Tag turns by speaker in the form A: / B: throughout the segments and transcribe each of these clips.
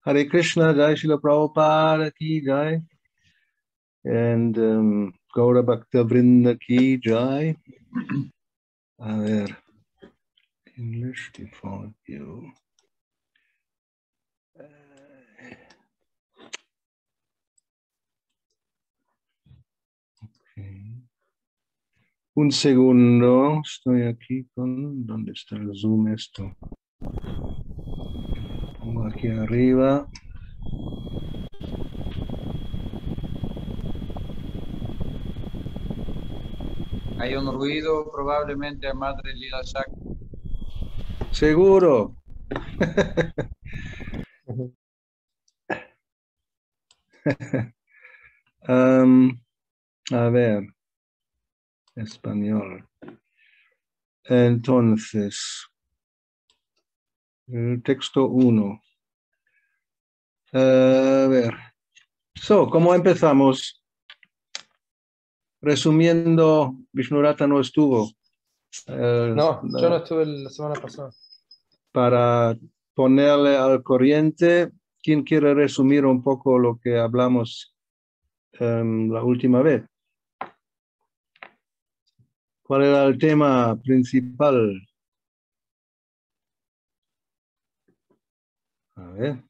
A: Hare Krishna, Jai Srila Prabhupada ki Jai, and Gaura Bhakta Vrinda ki Jai. A ver, English default view. Okay. Un segundo, estoy aquí con, ¿dónde está el zoom esto? Pongo aquí arriba.
B: Hay un ruido, probablemente a Madre Lila Shak.
A: Seguro. A ver, español. Entonces, el texto 1. A ver. ¿Cómo empezamos? Resumiendo, Vishnurata no estuvo.
C: No, yo no estuve la semana pasada.
A: Para ponerle al corriente, ¿quién quiere resumir un poco lo que hablamos la última vez? ¿Cuál era el tema principal? A ver.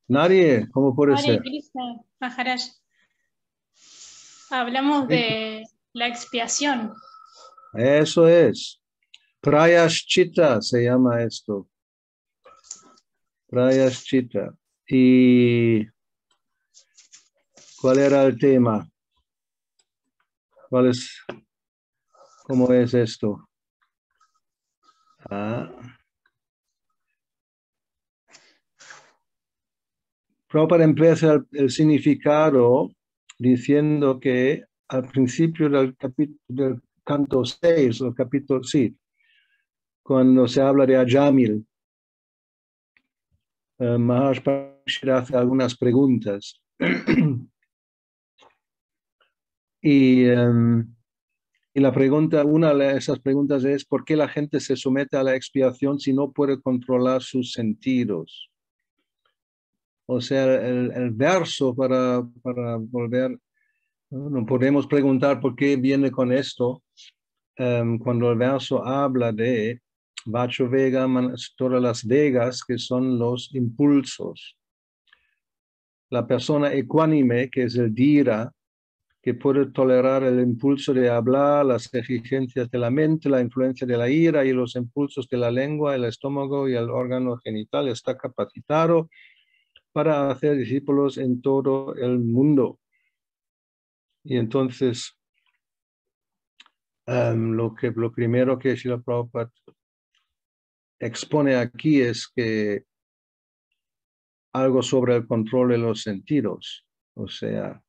A: Nadie, ¿cómo puede
D: Hare
A: ser?
D: Krishna, Maharaj. Hablamos de la expiación.
A: Eso es. Prayashchita se llama esto. Prayashchita. ¿Y cuál era el tema? ¿Cómo es esto? Prabhupada empieza el significado diciendo que al principio del canto 6, o capítulo, sí, cuando se habla de Ajamil, Maharaj Parishit hace algunas preguntas. Y la pregunta, una de esas preguntas es: ¿por qué la gente se somete a la expiación si no puede controlar sus sentidos? O sea, el verso para volver, no podemos preguntar por qué viene con esto, cuando el verso habla de Vacho Vega, todas las vegas, que son los impulsos. La persona ecuánime, que es el Dhira, que puede tolerar el impulso de hablar, las exigencias de la mente, la influencia de la ira y los impulsos de la lengua, el estómago y el órgano genital, está capacitado para hacer discípulos en todo el mundo. Y entonces, lo primero que Srila Prabhupada expone aquí es que algo sobre el control de los sentidos. O sea,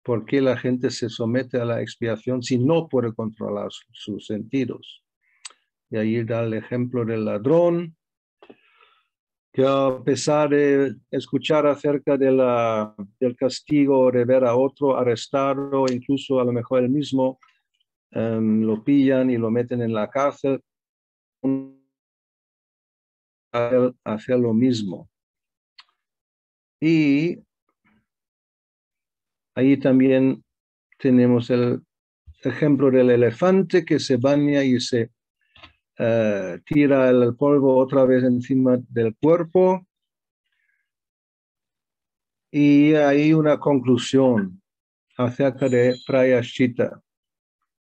A: ¿por qué la gente se somete a la expiación si no puede controlar sus sentidos? Y ahí da el ejemplo del ladrón, que a pesar de escuchar acerca de del castigo de ver a otro arrestado, incluso a lo mejor él mismo, lo pillan y lo meten en la cárcel, hacer lo mismo. Y ahí también tenemos el ejemplo del elefante que se baña y se tira el polvo otra vez encima del cuerpo. Y hay una conclusión acerca de Prayashchita.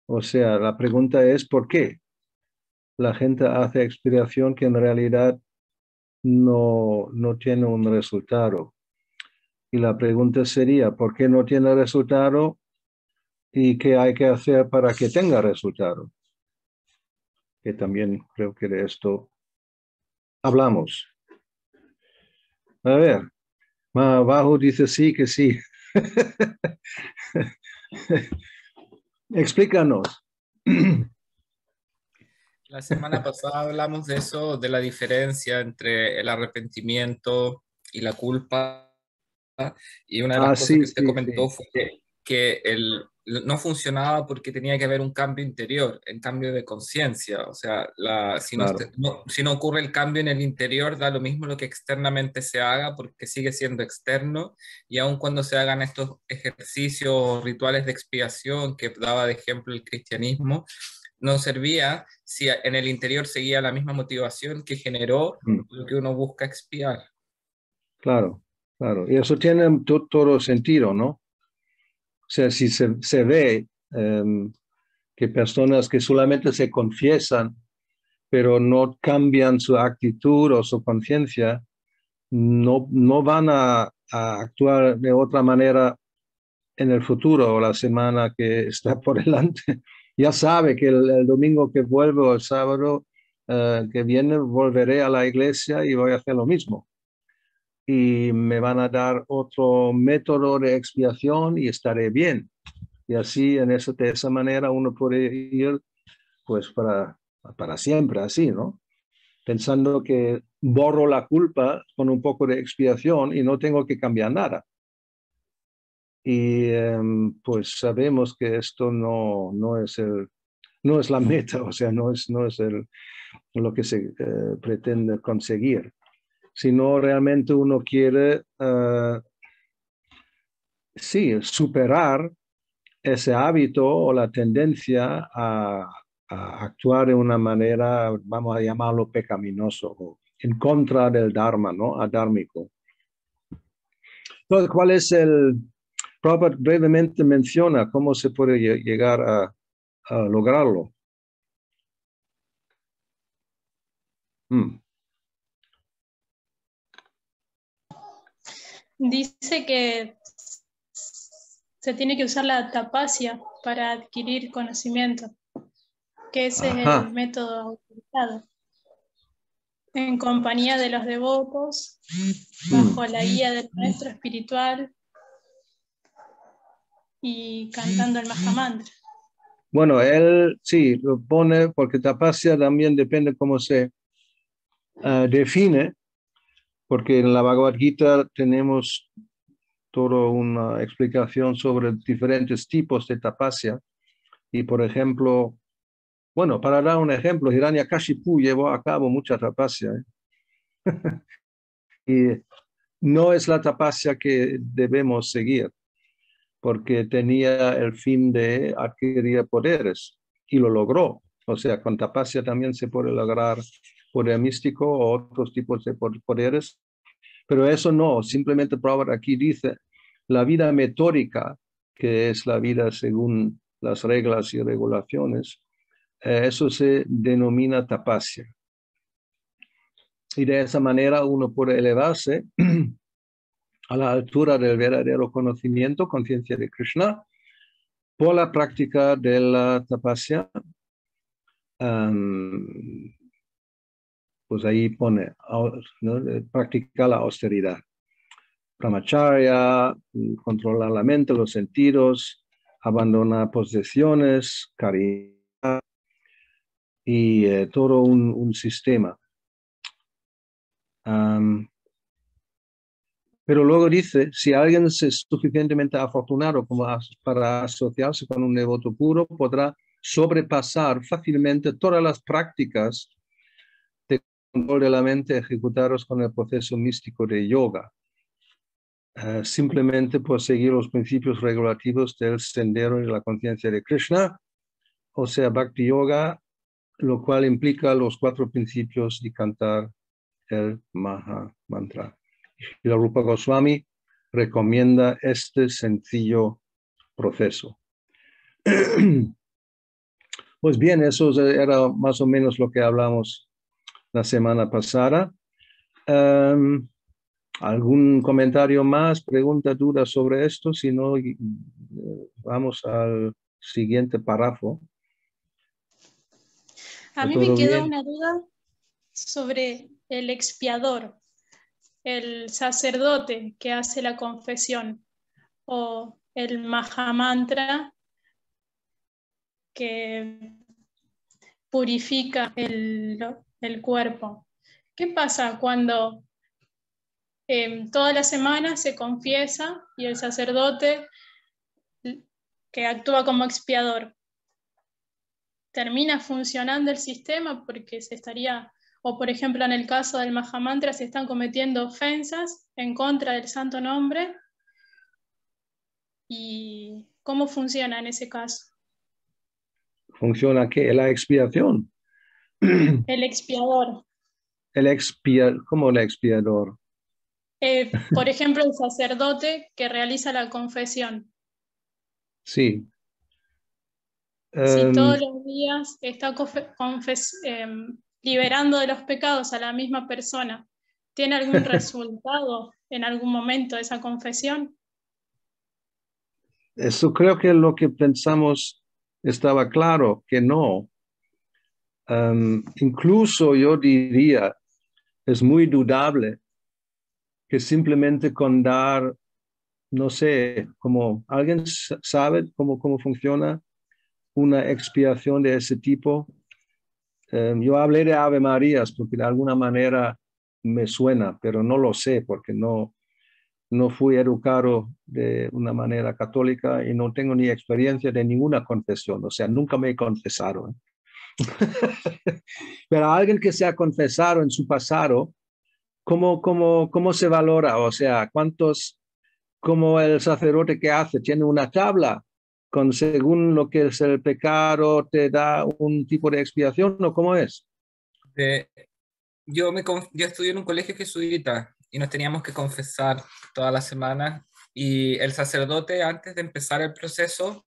A: O sea, la pregunta es: ¿por qué la gente hace expiación que en realidad no tiene un resultado? Y la pregunta sería: ¿por qué no tiene resultado? ¿Y qué hay que hacer para que tenga resultado? Que también creo que de esto hablamos. A ver, más abajo dice sí que sí. Explícanos.
E: La semana pasada hablamos de eso, de la diferencia entre el arrepentimiento y la culpa. Y una de las cosas que usted comentó fue que no funcionaba porque tenía que haber un cambio interior, en cambio de conciencia. O sea,
A: Claro.
E: si no ocurre el cambio en el interior, da lo mismo lo que externamente se haga porque sigue siendo externo, y aun cuando se hagan estos ejercicios o rituales de expiación que daba de ejemplo el cristianismo, no servía si en el interior seguía la misma motivación que generó lo que uno busca expiar.
A: Claro, claro. Y eso tiene todo sentido, ¿no? O sea, si se ve que personas que solamente se confiesan, pero no cambian su actitud o su conciencia, no van a actuar de otra manera en el futuro o la semana que está por delante. Ya sabe que el domingo que vuelvo o el sábado que viene volveré a la iglesia y voy a hacer lo mismo. Y me van a dar otro método de expiación y estaré bien. Y así, de esa manera, uno puede ir pues para siempre, así, ¿no? Pensando que borro la culpa con un poco de expiación y no tengo que cambiar nada. Y pues sabemos que esto no es la meta, o sea, no es lo que se pretende conseguir, sino realmente uno quiere, sí, superar ese hábito o la tendencia a actuar de una manera, vamos a llamarlo pecaminoso, o en contra del Dharma, ¿no? Adármico. Entonces, ¿cuál es Prabhupada brevemente menciona cómo se puede llegar a lograrlo?
D: Dice que se tiene que usar la tapasya para adquirir conocimiento, que ese es el método utilizado. En compañía de los devotos, bajo la guía del maestro espiritual y cantando el Mahamantra.
A: Bueno, él sí lo pone porque tapasya también depende cómo se define, porque en la Bhagavad Gita tenemos toda una explicación sobre diferentes tipos de tapasya. Y por ejemplo, bueno, para dar un ejemplo, Hiranyakashipu llevó a cabo mucha tapasya. Y no es la tapasya que debemos seguir, porque tenía el fin de adquirir poderes y lo logró. O sea, con tapasya también se puede lograr poder místico o otros tipos de poderes, pero eso no, simplemente Prabhupada aquí dice la vida metódica, que es la vida según las reglas y regulaciones, eso se denomina tapasya. Y de esa manera uno puede elevarse a la altura del verdadero conocimiento, conciencia de Krishna, por la práctica de la tapasya. Pues ahí pone, ¿no? Practicar la austeridad. Brahmacharya, controlar la mente, los sentidos, abandonar posesiones, caridad y todo un sistema. Pero luego dice, si alguien es suficientemente afortunado como para asociarse con un devoto puro, podrá sobrepasar fácilmente todas las prácticas de control de la mente ejecutados con el proceso místico de yoga. Simplemente por seguir los principios regulativos del sendero de la conciencia de Krishna, o sea, Bhakti Yoga, lo cual implica los 4 principios de cantar el Maha Mantra. Y la Rupa Goswami recomienda este sencillo proceso. Pues bien, eso era más o menos lo que hablamos la semana pasada. ¿Algún comentario más, pregunta, duda sobre esto? Si no, vamos al siguiente párrafo.
D: A mí me quedó una duda sobre el expiador, el sacerdote que hace la confesión o el Mahamantra que purifica el cuerpo. ¿Qué pasa cuando toda la semana se confiesa y el sacerdote que actúa como expiador, ¿termina funcionando el sistema porque se estaría, o por ejemplo en el caso del Mahamantra, se están cometiendo ofensas en contra del santo nombre? ¿Y cómo funciona en ese caso?
A: ¿Funciona qué? La expiación.
D: El expiador.
A: ¿Cómo el expiador?
D: Por ejemplo, el sacerdote que realiza la confesión.
A: Sí.
D: Si todos los días está liberando de los pecados a la misma persona, ¿tiene algún resultado en algún momento esa confesión?
A: Eso creo que lo que pensamos estaba claro, que no. Incluso yo diría, es muy dudable que simplemente con dar, no sé, como alguien sabe cómo funciona una expiación de ese tipo. Yo hablé de Ave Marías porque de alguna manera me suena, pero no lo sé porque no fui educado de una manera católica y no tengo ni experiencia de ninguna confesión, o sea, nunca me he confesado. Pero alguien que se ha confesado en su pasado, ¿cómo se valora? O sea, como el sacerdote que hace, tiene una tabla con según lo que es el pecado, te da un tipo de expiación, ¿o cómo es?
E: Yo estudié en un colegio jesuita y nos teníamos que confesar todas las semanas, y el sacerdote, antes de empezar el proceso,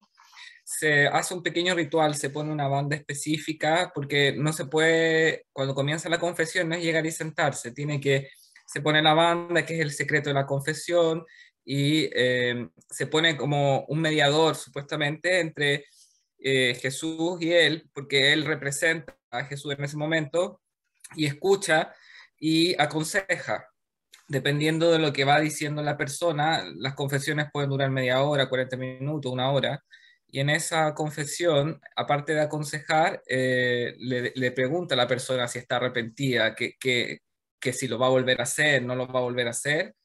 E: se hace un pequeño ritual, se pone una banda específica, porque no se puede, cuando comienza la confesión, no es llegar y sentarse, se pone la banda, que es el secreto de la confesión, y se pone como un mediador, supuestamente, entre Jesús y él, porque él representa a Jesús en ese momento, y escucha y aconseja. Dependiendo de lo que va diciendo la persona, las confesiones pueden durar media hora, 40 minutos, una hora, y en esa confesión, aparte de aconsejar, le pregunta a la persona si está arrepentida, que si lo va a volver a hacer, no lo va a volver a hacer,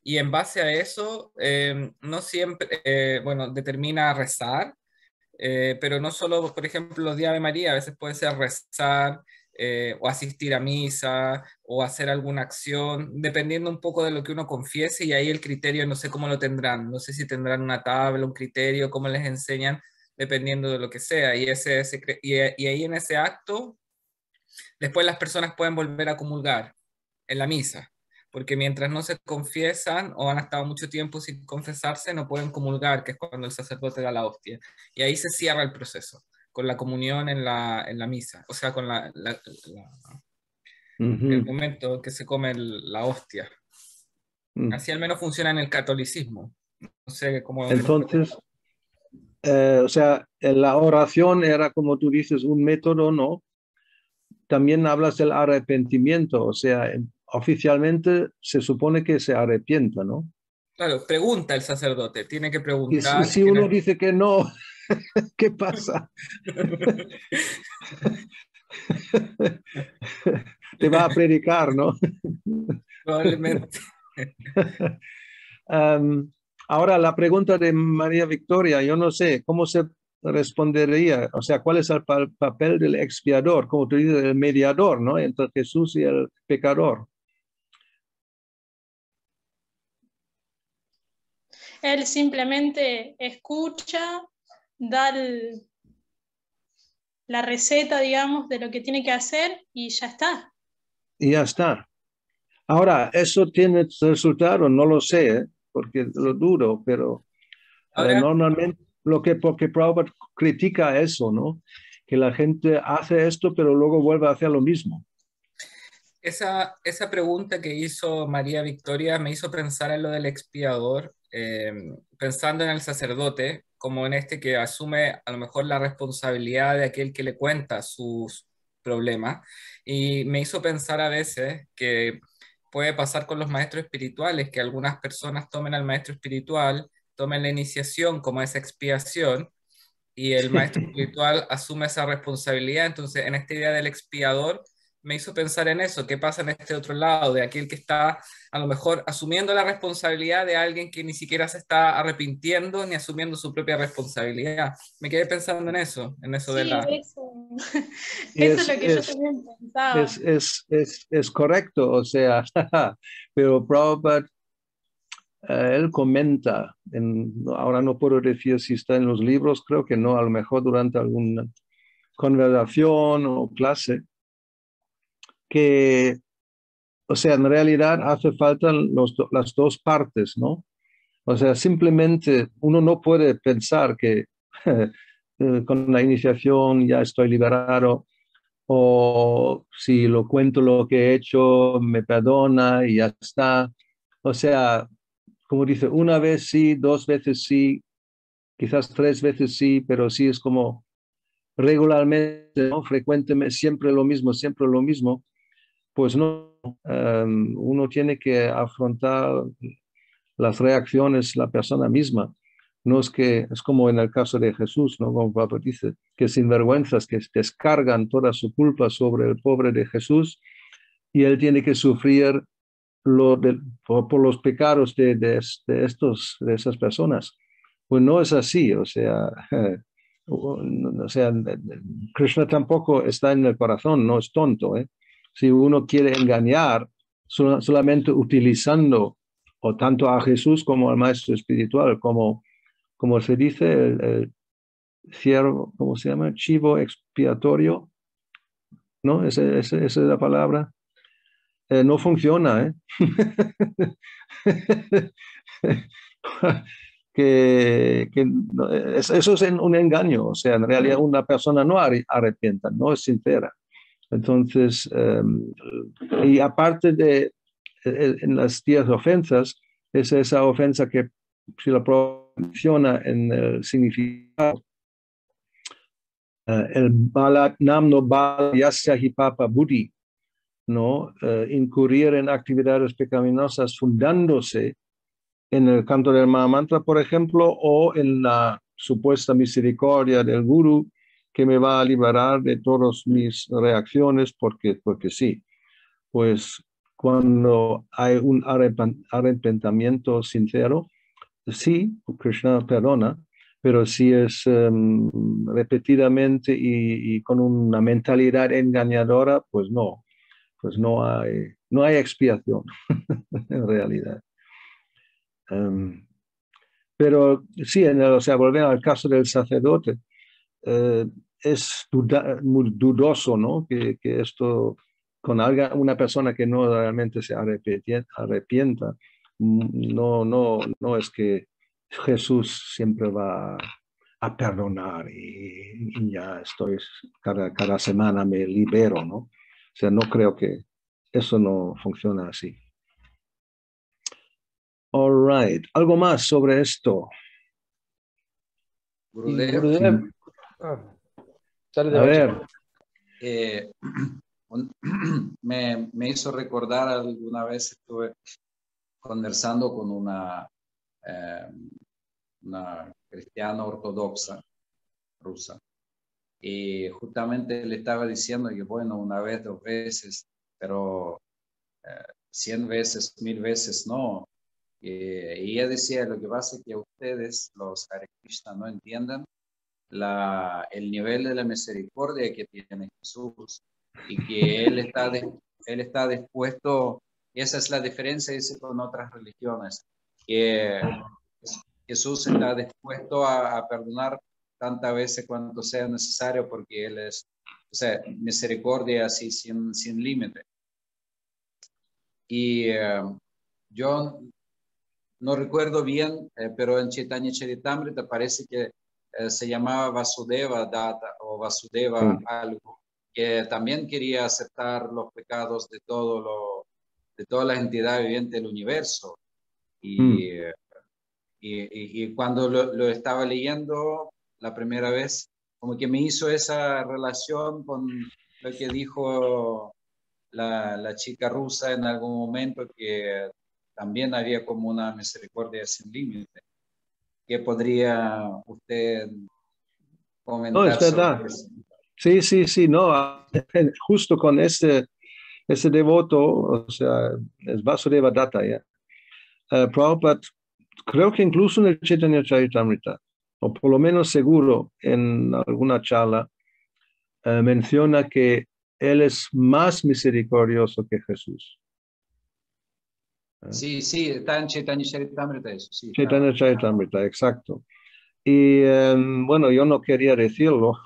E: y en base a eso, no siempre, bueno, determina rezar, pero no solo, por ejemplo, los días de María, a veces puede ser rezar, o asistir a misa, o hacer alguna acción, dependiendo un poco de lo que uno confiese, y ahí el criterio no sé cómo lo tendrán, no sé si tendrán una tabla, un criterio, cómo les enseñan, dependiendo de lo que sea, y ahí en ese acto, después las personas pueden volver a comulgar en la misa, porque mientras no se confiesan o han estado mucho tiempo sin confesarse, no pueden comulgar, que es cuando el sacerdote da la hostia. Y ahí se cierra el proceso, con la comunión en la misa, o sea, con el momento en que se come la hostia. Así al menos funciona en el catolicismo. No sé cómo...
A: Entonces, o sea, la oración era, como tú dices, un método, ¿no? También hablas del arrepentimiento, o sea, oficialmente se supone que se arrepienta, ¿no?
E: Claro, pregunta el sacerdote, tiene que
A: Y
E: preguntar.
A: si uno dice que no, ¿qué pasa? Te va a predicar, ¿no?
E: Probablemente.
A: Ahora, la pregunta de María Victoria, yo no sé cómo se respondería, o sea, ¿cuál es el papel del expiador, como tú dices, el mediador, ¿no? Entre Jesús y el pecador.
D: Él simplemente escucha, da la receta, digamos, de lo que tiene que hacer y ya está.
A: Y ya está. Ahora, ¿eso tiene resultado? No lo sé, ¿eh? Porque lo dudo, pero normalmente porque Prabhupada critica eso, ¿no? Que la gente hace esto, pero luego vuelve a hacer lo mismo.
E: Esa pregunta que hizo María Victoria me hizo pensar en lo del expiador, pensando en el sacerdote, como en este que asume a lo mejor la responsabilidad de aquel que le cuenta sus problemas, y me hizo pensar a veces que puede pasar con los maestros espirituales, que algunas personas tomen al maestro espiritual, tomen la iniciación como esa expiación, y el maestro espiritual asume esa responsabilidad. Entonces, en esta idea del expiador, me hizo pensar en eso, qué pasa en este otro lado, de aquel que está a lo mejor asumiendo la responsabilidad de alguien que ni siquiera se está arrepintiendo ni asumiendo su propia responsabilidad. Me quedé pensando en eso de
D: Sí,
E: la...
D: eso. Eso es lo que yo también pensaba.
A: Es correcto, o sea, pero Prabhupada, él comenta, ahora no puedo decir si está en los libros, creo que no, a lo mejor durante alguna conversación o clase, que, o sea, en realidad hace falta las dos partes, ¿no? O sea, simplemente uno no puede pensar que con la iniciación ya estoy liberado, o si lo cuento lo que he hecho, me perdona y ya está. O sea, como dice, una vez sí, dos veces sí, quizás tres veces sí, pero sí es como regularmente, ¿no? Frecuentemente, siempre lo mismo, pues no, uno tiene que afrontar las reacciones la persona misma. No es que, es como en el caso de Jesús, ¿no? Como Pablo dice, que sinvergüenzas que descargan toda su culpa sobre el pobre de Jesús y él tiene que sufrir por los pecados de esas personas. Pues no es así, o sea, Krishna tampoco está en el corazón, no es tonto, ¿eh? Si uno quiere engañar solamente utilizando o tanto a Jesús como al maestro espiritual, como se dice, el ciervo, ¿cómo se llama? Chivo expiatorio, ¿no? Esa es la palabra. No funciona, ¿eh? Eso es un engaño, o sea, en realidad una persona no arrepienta, no es sincera. Entonces, y aparte de en las 10 ofensas, es esa ofensa que si la menciona en el significado, el balat namno bal yasya hipapa buddhi, ¿no? Incurrir en actividades pecaminosas fundándose en el canto del Mahamantra, por ejemplo, o en la supuesta misericordia del Guru que me va a liberar de todas mis reacciones, porque sí. Pues cuando hay un arrepentimiento sincero, sí, Krishna perdona, pero si es repetidamente y con una mentalidad engañadora, pues no hay expiación en realidad. Pero sí, o sea, volver al caso del sacerdote, es muy dudoso, ¿no? Que esto, con una persona que no realmente se arrepienta, no es que Jesús siempre va a perdonar y ya estoy, cada semana me libero, ¿no? O sea, no creo que eso no funciona así. All right. ¿Algo más sobre esto?
B: Gurudev.
A: A ver.
B: Me hizo recordar alguna vez estuve conversando con una cristiana ortodoxa rusa y justamente le estaba diciendo que bueno, una vez, dos veces, pero 100 veces, 1000 veces no. Y ella decía, lo que pasa es que ustedes, los Hare Krishna, no entienden el nivel de la misericordia que tiene Jesús y que Él está dispuesto, esa es la diferencia dice, con otras religiones, que Jesús está dispuesto a perdonar tantas veces cuanto sea necesario porque Él es, o sea, misericordia así sin límite. Y yo no recuerdo bien, pero en Chaitanya Charitamrita parece que se llamaba Vasudeva Data o Vasudeva algo, que también quería aceptar los pecados de todas las entidades vivientes del universo. Y cuando lo estaba leyendo la primera vez, como que me hizo esa relación con lo que dijo la chica rusa en algún momento, que también había como una misericordia sin límite. ¿Qué podría usted comentar
A: No, es verdad.
B: sobre eso?
A: Sí, no, justo con ese devoto, o sea, es Vasudeva Datta, ya. Prabhupada, creo que incluso en el Chaitanya Charitamrita, o por lo menos seguro en alguna charla, menciona que él es más misericordioso que Jesús.
B: Sí, está en Chaitanya Charitamrita eso, sí.
A: Chaitanya Charitamrita, exacto. Y bueno, yo no quería decirlo,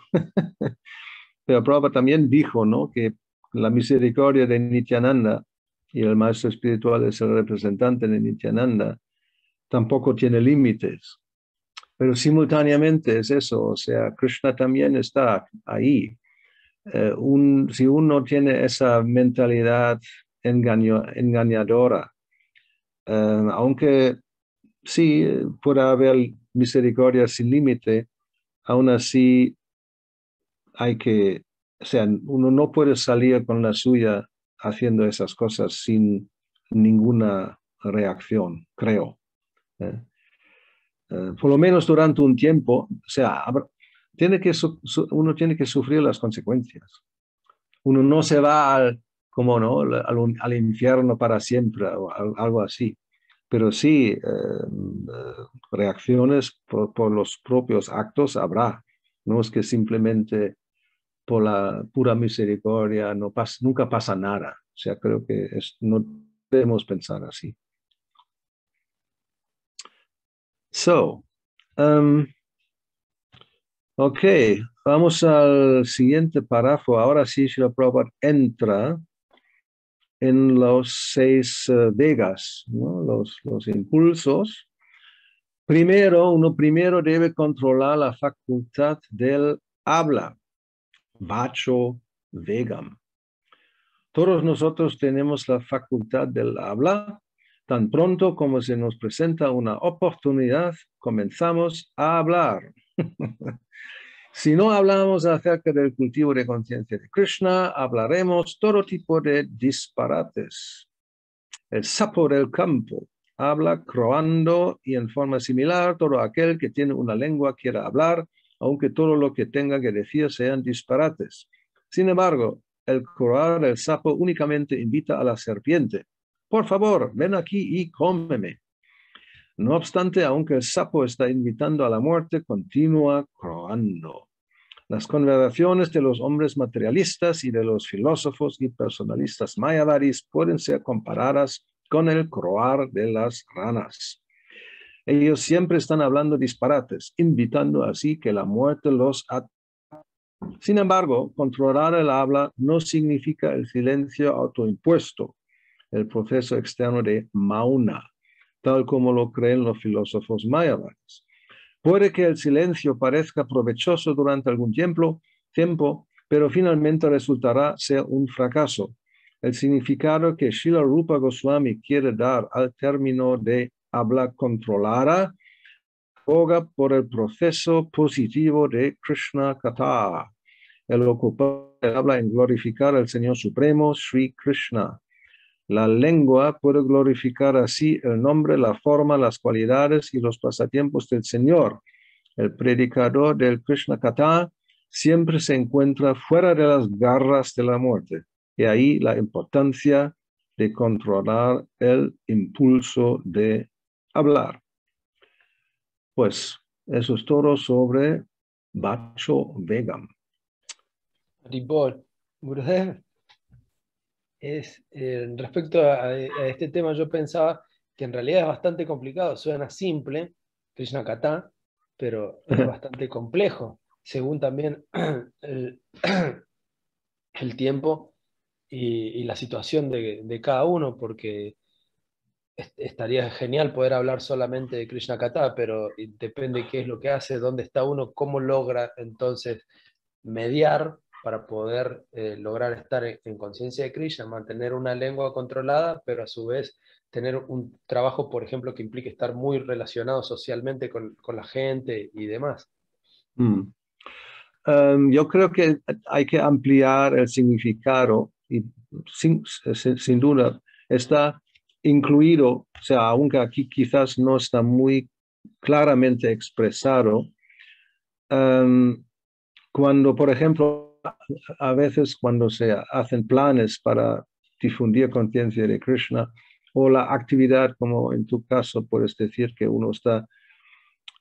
A: pero Prabhupada también dijo, ¿no?, que la misericordia de Nityananda, y el maestro espiritual es el representante de Nityananda, tampoco tiene límites. Pero simultáneamente es eso, o sea, Krishna también está ahí. Si uno tiene esa mentalidad engañadora, aunque sí pueda haber misericordia sin límite, aún así hay que, o sea, uno no puede salir con la suya haciendo esas cosas sin ninguna reacción, creo. Por lo menos durante un tiempo, o sea, uno tiene que sufrir las consecuencias. Uno no se va como no, al infierno para siempre o algo así. Pero sí, reacciones por los propios actos habrá. No es que simplemente por la pura misericordia nunca pasa nada. O sea, creo que no debemos pensar así. Ok, vamos al siguiente párrafo. Ahora sí, Srila Prabhupada entra en los 6 vegas, ¿no? Los impulsos. Uno primero debe controlar la facultad del habla, vacho vegam. Todos nosotros tenemos la facultad del habla. Tan pronto como se nos presenta una oportunidad, comenzamos a hablar. Si no hablamos acerca del cultivo de conciencia de Krishna, hablaremos todo tipo de disparates. El sapo del campo habla croando y en forma similar todo aquel que tiene una lengua quiera hablar, aunque todo lo que tenga que decir sean disparates. Sin embargo, el croar del sapo únicamente invita a la serpiente. Por favor, ven aquí y cómeme. No obstante, aunque el sapo está invitando a la muerte, continúa croando. Las conversaciones de los hombres materialistas y de los filósofos y personalistas mayavaris pueden ser comparadas con el croar de las ranas. Ellos siempre están hablando disparates, invitando así que la muerte los ataque. Sin embargo, controlar el habla no significa el silencio autoimpuesto, el proceso externo de mauna, tal como lo creen los filósofos mayavaris. Puede que el silencio parezca provechoso durante algún tiempo, pero finalmente resultará ser un fracaso. El significado que Srila Rupa Goswami quiere dar al término de habla controlada aboga por el proceso positivo de Krishna Katha. El ocupante habla en glorificar al Señor Supremo, Sri Krishna. La lengua puede glorificar así el nombre, la forma, las cualidades y los pasatiempos del Señor. El predicador del Krishna Katha siempre se encuentra fuera de las garras de la muerte. Y ahí la importancia de controlar el impulso de hablar. Pues eso es todo sobre Vacho Vegam.
C: Haribol, Gurudev, respecto a este tema yo pensaba que en realidad es bastante complicado, suena simple, Krishna Katha, pero es bastante complejo, según también el tiempo y la situación de cada uno, porque estaría genial poder hablar solamente de Krishna Katha, pero depende qué es lo que hace, dónde está uno, cómo logra entonces mediar para poder lograr estar en conciencia de Krishna, mantener una lengua controlada, pero a su vez tener un trabajo, por ejemplo, que implique estar muy relacionado socialmente con la gente y demás.
A: Yo creo que hay que ampliar el significado y sin duda está incluido, o sea, aunque aquí quizás no está muy claramente expresado, cuando, por ejemplo, a veces cuando se hacen planes para difundir conciencia de Krishna, o la actividad, como en tu caso, puedes decir que uno está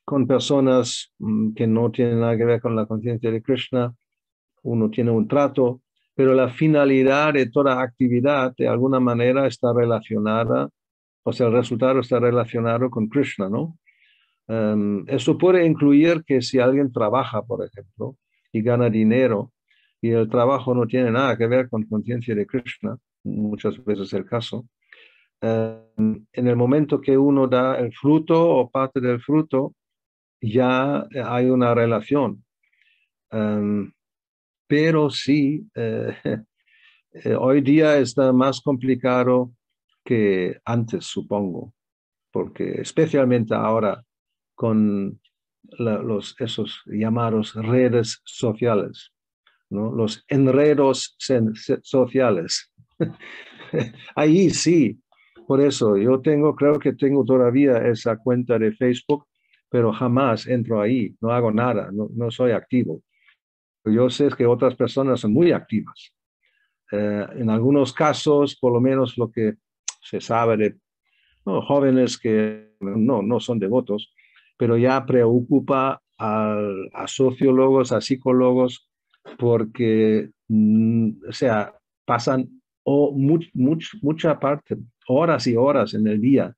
A: con personas que no tienen nada que ver con la conciencia de Krishna, uno tiene un trato, pero la finalidad de toda actividad de alguna manera está relacionada, o sea, el resultado está relacionado con Krishna, ¿no? Esto puede incluir que si alguien trabaja, por ejemplo, y gana dinero, y el trabajo no tiene nada que ver con conciencia de Krishna, muchas veces es el caso, en el momento que uno da el fruto o parte del fruto, ya hay una relación. Pero sí, hoy día está más complicado que antes, supongo, porque especialmente ahora con esos llamados redes sociales, ¿no? Los enredos sociales. Ahí sí, por eso yo creo que tengo todavía esa cuenta de Facebook, pero jamás entro ahí, no hago nada, no soy activo. Yo sé que otras personas son muy activas. En algunos casos, por lo menos lo que se sabe de jóvenes que no son devotos, pero ya preocupa a sociólogos, a psicólogos, porque, o sea, pasan mucha parte, horas y horas en el día,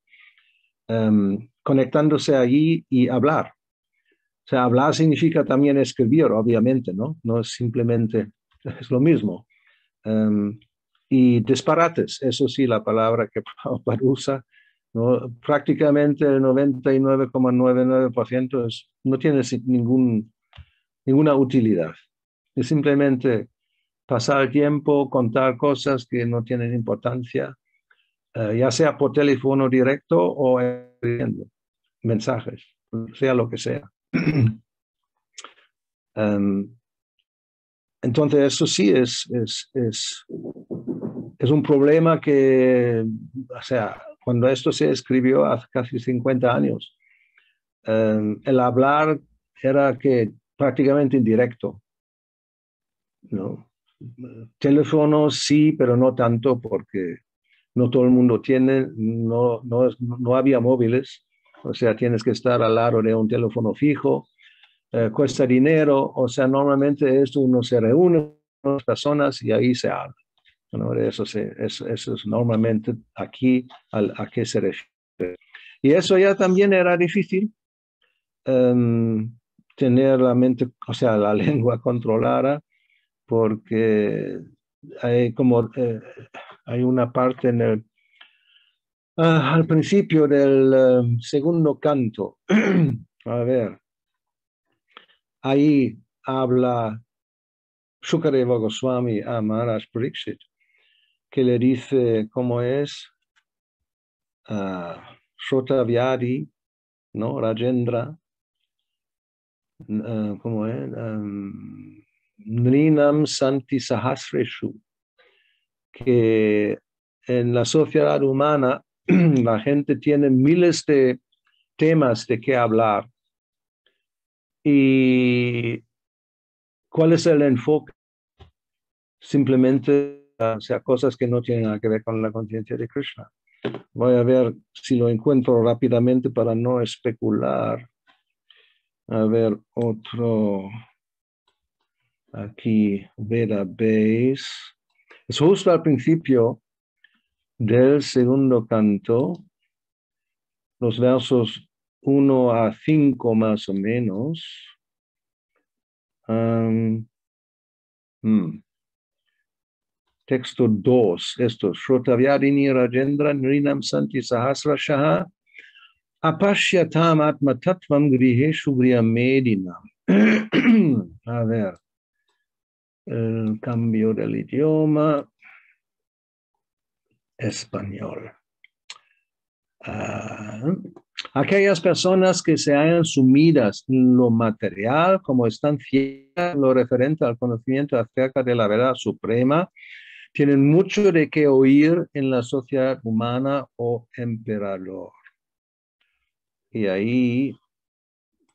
A: conectándose allí y hablar. O sea, hablar significa también escribir, obviamente, ¿no? No es simplemente, es lo mismo. Y disparates, eso sí, la palabra que Prabhupada usa, ¿no? Prácticamente el 99,99% no tiene ninguna utilidad. Es simplemente pasar el tiempo, contar cosas que no tienen importancia, ya sea por teléfono directo o escribiendo mensajes, sea lo que sea. Entonces, eso sí es un problema que, o sea, cuando esto se escribió hace casi 50 años, el hablar era que prácticamente indirecto, ¿no? Teléfono sí, pero no tanto porque no todo el mundo tiene, no había móviles, o sea, tienes que estar al lado de un teléfono fijo, cuesta dinero, o sea, normalmente esto uno se reúne con las personas y ahí se habla. ¿No? Eso es normalmente aquí a qué se refiere. Y eso ya también era difícil, tener la mente, o sea, la lengua controlada, porque hay una parte al principio del segundo canto. A ver, ahí habla Shukadeva Goswami a Maharaj Pariksit, que le dice cómo es Shrotavyadi, ¿no? Rajendra, ¿cómo es? Nrinam Santi Sahasreshu, que en la sociedad humana la gente tiene miles de temas de qué hablar. ¿Y cuál es el enfoque? Simplemente, o sea, cosas que no tienen nada que ver con la conciencia de Krishna. Voy a ver si lo encuentro rápidamente para no especular. A ver, otro. Aquí, Veda Base. Es justo al principio del segundo canto, los versos 1 a 5 más o menos. Texto 2, esto, Shrotavyadini Rajendra Nrinam Santi Sahasrashaha Apashyatam Atma Tattvam Griheshu Griyamedinam. A ver, el cambio del idioma, español. Aquellas personas que se hayan sumidas en lo material, como están fieles lo referente al conocimiento acerca de la verdad suprema, tienen mucho de qué oír en la sociedad humana o emperador. Y ahí,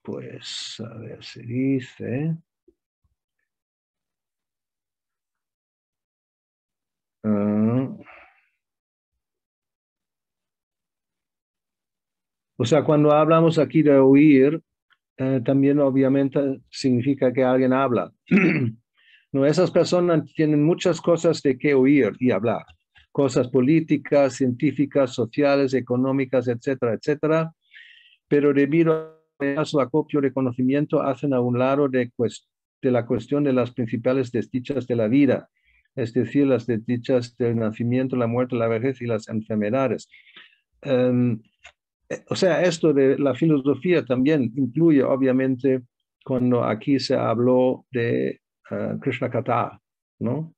A: pues, a ver si dice. O sea, cuando hablamos aquí de oír, también obviamente significa que alguien habla. No, esas personas tienen muchas cosas de qué oír y hablar. Cosas políticas, científicas, sociales, económicas, etcétera, etcétera. Pero debido a su acopio de conocimiento, hacen a un lado de la cuestión de las principales desdichas de la vida, es decir, las desdichas del nacimiento, la muerte, la vejez y las enfermedades. O sea, esto de la filosofía también incluye, obviamente, cuando aquí se habló de Krishna Katha, ¿no?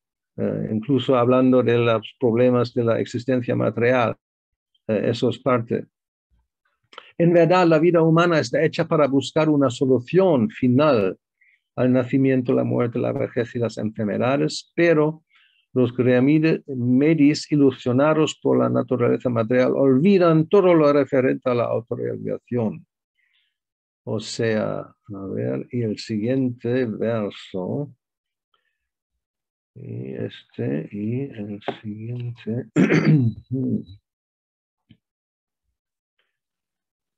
A: Incluso hablando de los problemas de la existencia material, eso es parte. En verdad, la vida humana está hecha para buscar una solución final al nacimiento, la muerte, la vejez y las enfermedades, pero los Medis, ilusionados por la naturaleza material, olvidan todo lo referente a la autorrealización. O sea, a ver, y el siguiente verso, y el siguiente.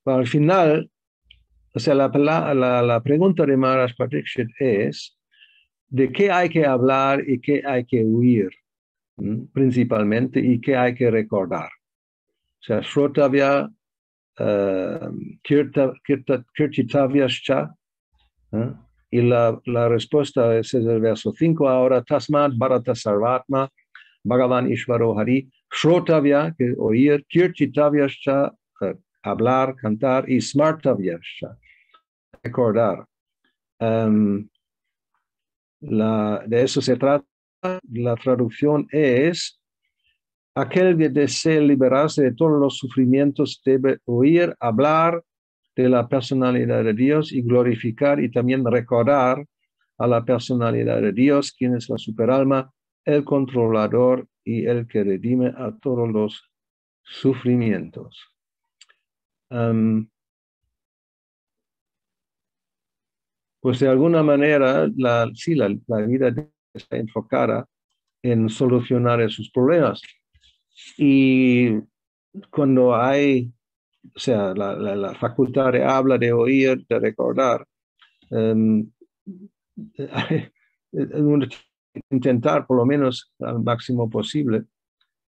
A: Al final, o sea, la pregunta de Maharaj Pariksit es, ¿de qué hay que hablar y qué hay que huir? Principalmente, y qué hay que recordar. O sea, Shrotavya, Kirtitavyascha, y la respuesta es el verso 5 ahora, Tasmat Bharata Sarvatma, Bhagavan Ishvaro Hari, Shrotavya, que oír, Kirtitavyascha, hablar, cantar, y Smartavyascha, recordar. De eso se trata. La traducción es: aquel que desea liberarse de todos los sufrimientos debe oír, hablar de la personalidad de Dios y glorificar y también recordar a la personalidad de Dios, quien es la superalma, el controlador y el que redime a todos los sufrimientos. Pues de alguna manera, la vida está enfocada en solucionar esos problemas. Y cuando hay, o sea, la facultad de habla, de oír, de recordar, intentar por lo menos al máximo posible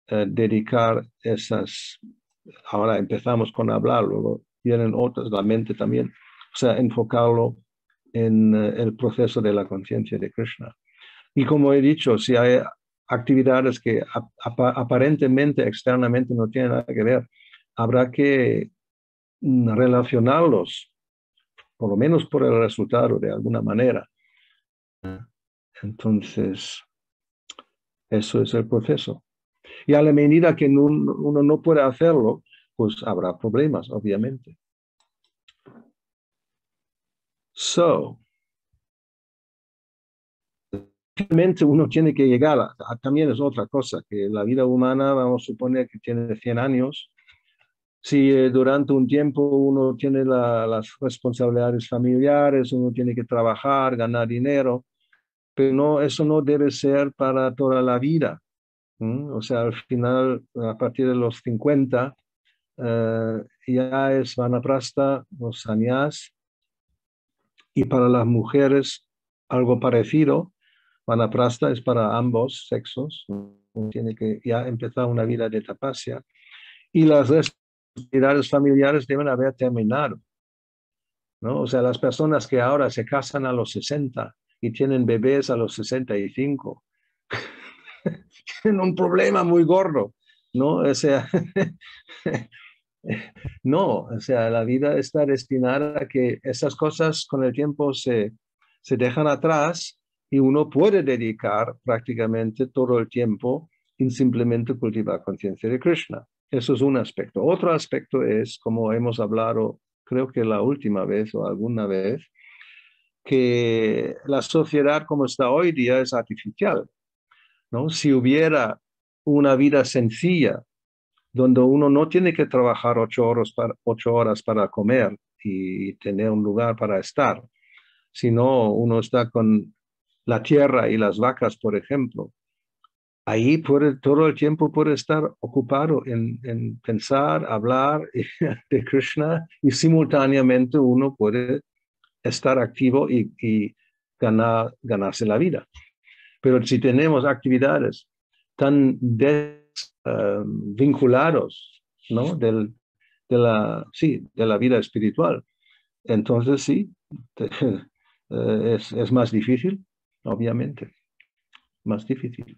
A: dedicar esas, ahora empezamos con hablar, luego vienen otras, la mente también, o sea, enfocarlo en el proceso de la conciencia de Krishna. Y como he dicho, si hay actividades que aparentemente, externamente no tienen nada que ver, habrá que relacionarlos, por lo menos por el resultado de alguna manera. Entonces, eso es el proceso. Y a la medida que uno no puede hacerlo, pues habrá problemas, obviamente. Realmente uno tiene que llegar también es otra cosa, que la vida humana, vamos a suponer que tiene 100 años. Si durante un tiempo uno tiene las responsabilidades familiares, uno tiene que trabajar, ganar dinero, pero no, eso no debe ser para toda la vida. O sea, al final, a partir de los 50, ya es vanaprastha o sannyas, y para las mujeres algo parecido. Vanaprastha es para ambos sexos, uno tiene que ya empezar una vida de tapasya, y las responsabilidades familiares deben haber terminado, ¿no? O sea, las personas que ahora se casan a los 60 y tienen bebés a los 65, tienen un problema muy gordo, ¿no? O sea, no, o sea, la vida está destinada a que esas cosas con el tiempo se dejan atrás y uno puede dedicar prácticamente todo el tiempo en simplemente cultivar conciencia de Krishna. Eso es un aspecto. Otro aspecto es, como hemos hablado, creo que la última vez o alguna vez, que la sociedad como está hoy día es artificial, ¿no? Si hubiera una vida sencilla, donde uno no tiene que trabajar 8 horas para comer y tener un lugar para estar, sino uno está con la tierra y las vacas, por ejemplo, ahí todo el tiempo puede estar ocupado en pensar, hablar de Krishna, y simultáneamente uno puede estar activo y ganarse la vida. Pero si tenemos actividades tan vinculados, ¿no? de la vida espiritual, entonces sí, es más difícil, obviamente, más difícil.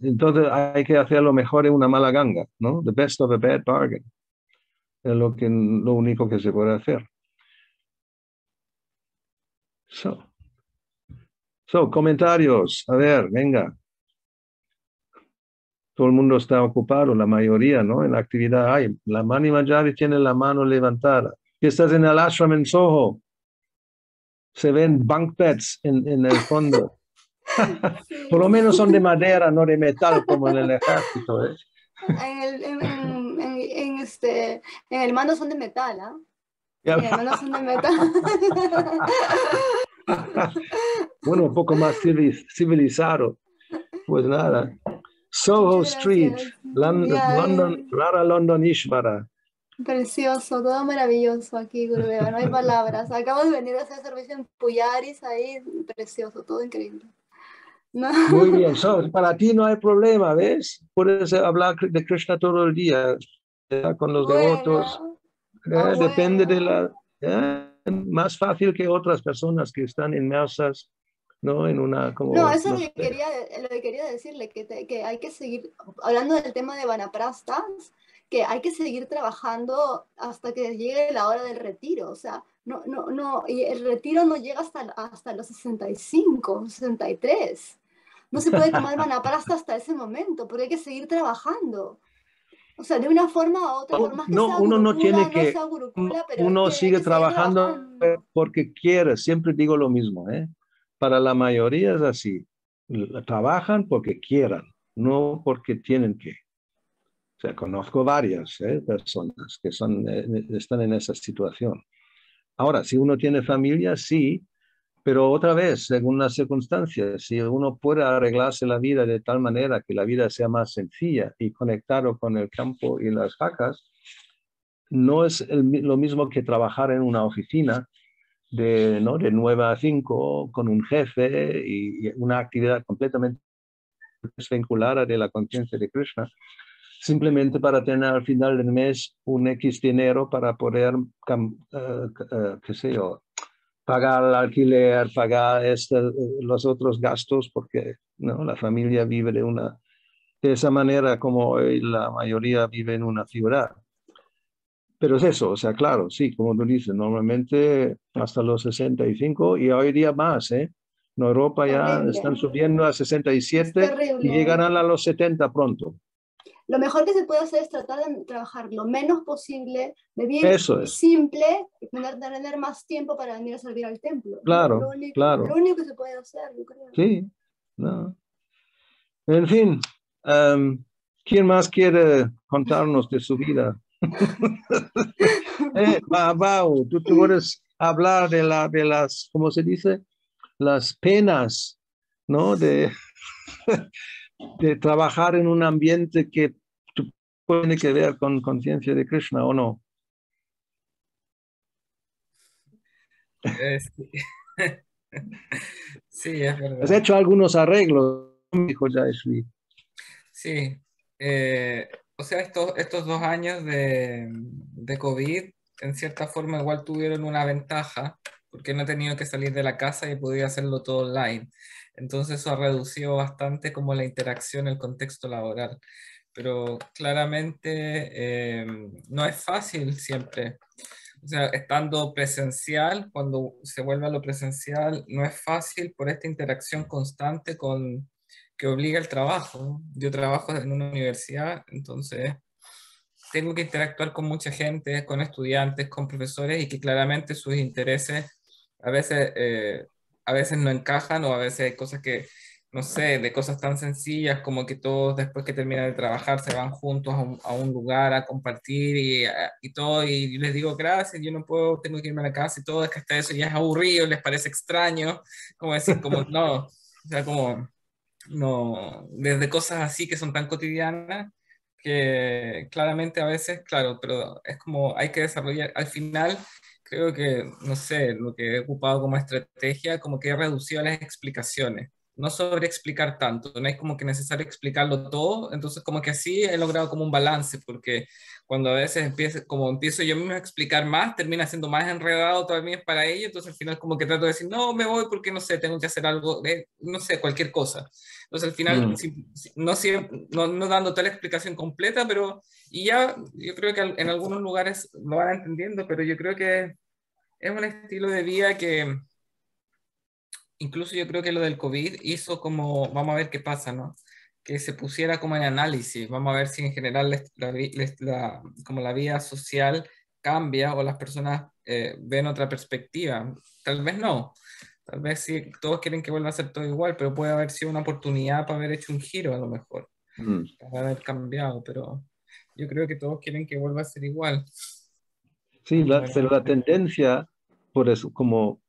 A: Entonces hay que hacer lo mejor en una mala ganga, ¿no? The best of a bad bargain. Es lo único que se puede hacer. Comentarios. A ver, venga. Todo el mundo está ocupado, la mayoría, ¿no? En la actividad hay. La Mani Manjari tiene la mano levantada. ¿Qué estás en el ashram en Soho? Se ven bunk beds en el fondo.
F: Sí.
A: Por lo menos son de madera, no de metal como en el ejército, ¿eh?
F: En el mando son de metal, ¿ah?
A: Ya.
F: En el mando son de metal.
A: Bueno, un poco más civilizado. Pues nada. Soho
F: Muchas
A: Street,
F: gracias.
A: London, Rara London Ishvara.
F: Precioso, todo maravilloso aquí, Gurudeva, no hay palabras. Acabo de venir a hacer servicio en Puyaris, ahí, precioso, todo increíble. No.
A: Muy bien, para ti no hay problema, ¿ves? Puedes hablar de Krishna todo el día, con los devotos. Depende de más fácil que otras personas que están inmersas, ¿no? En una como.
F: No, eso es lo que quería decirle, que hay que seguir, hablando del tema de Vanaprasthas, que hay que seguir trabajando hasta que llegue la hora del retiro. O sea, y el retiro no llega hasta los 65, 63. No se puede tomar Vanaprastha hasta ese momento, porque hay que seguir trabajando. O sea, de una forma u otra, por más que sea
A: uno no tiene
F: no
A: que,
F: sea Gurukula, pero
A: uno
F: hay
A: sigue
F: que seguir
A: trabajando
F: trabajando.
A: porque quiere, siempre digo lo mismo, ¿eh? Para la mayoría es así, trabajan porque quieran, no porque tienen que. O sea, conozco varias personas que están en esa situación. Ahora, si uno tiene familia, sí, pero otra vez, según las circunstancias, si uno puede arreglarse la vida de tal manera que la vida sea más sencilla y conectado con el campo y las vacas, no es lo mismo que trabajar en una oficina de 9 a 5 con un jefe y una actividad completamente desvinculada de la conciencia de Krishna, simplemente para tener al final del mes un X dinero para poder, qué sé yo, pagar el alquiler, pagar los otros gastos, porque ¿no? La familia vive de esa manera como hoy la mayoría vive en una ciudad. Pero es eso, o sea, claro, sí, como tú dices, normalmente hasta los 65 y hoy día más, ¿eh? En Europa ya
F: Terrible.
A: están subiendo a 67
F: Es terrible.
A: y llegarán a los 70 pronto.
F: Lo mejor que se puede hacer es tratar de trabajar lo menos posible, vivir
A: Eso es.
F: simple y tener más tiempo para venir a servir al templo.
A: Claro,
F: Lo único que se puede hacer, yo creo.
A: Sí, no. En fin, ¿quién más quiere contarnos de su vida? Bau, tú puedes hablar de las, ¿cómo se dice? Las penas, ¿no? De trabajar en un ambiente que tiene que ver con conciencia de Krishna, ¿o no?
E: Sí. Sí, es verdad.
A: Has hecho algunos arreglos, dijo Jayashree.
E: Sí, o sea, estos 2 años de COVID, en cierta forma igual tuvieron una ventaja, porque no he tenido que salir de la casa y podía hacerlo todo online. Entonces eso ha reducido bastante como la interacción, el contexto laboral. Pero claramente no es fácil siempre. O sea, estando presencial, cuando se vuelve a lo presencial, no es fácil por esta interacción constante que obliga el trabajo, ¿no? Yo trabajo en una universidad, entonces tengo que interactuar con mucha gente, con estudiantes, con profesores y que claramente sus intereses a veces, a veces no encajan o a veces hay cosas que no sé, de cosas tan sencillas como que todos después que terminan de trabajar se van juntos a un lugar a compartir y todo, y yo les digo gracias, yo no puedo, tengo que irme a la casa y todo, es que hasta eso ya es aburrido, les parece extraño, como decir, como no, o sea, como no, desde cosas así que son tan cotidianas que claramente a veces, claro, pero es como hay que desarrollar, al final creo que, no sé, lo que he ocupado como estrategia, como que he reducido las explicaciones, no sobre explicar tanto, no es como que necesario explicarlo todo, entonces como que así he logrado como un balance, porque cuando a veces empiezo yo mismo a explicar más, termina siendo más enredado también para ello, entonces al final como que trato de decir, no, me voy porque no sé, tengo que hacer algo, no sé, cualquier cosa. Entonces al final,
A: Mm.
E: no, no dando toda la explicación completa, pero y ya yo creo que en algunos lugares lo van entendiendo, pero yo creo que es un estilo de vida que incluso yo creo que lo del COVID hizo como, vamos a ver qué pasa, ¿no? Que se pusiera como en análisis, vamos a ver si en general como la vida social cambia o las personas ven otra perspectiva. Tal vez no, tal vez sí, todos quieren que vuelva a ser todo igual, pero puede haber sido una oportunidad para haber hecho un giro a lo mejor,
A: Mm.
E: para haber cambiado, pero yo creo que todos quieren que vuelva a ser igual.
A: Sí,
E: Vamos a ver.
A: pero la tendencia, por eso, como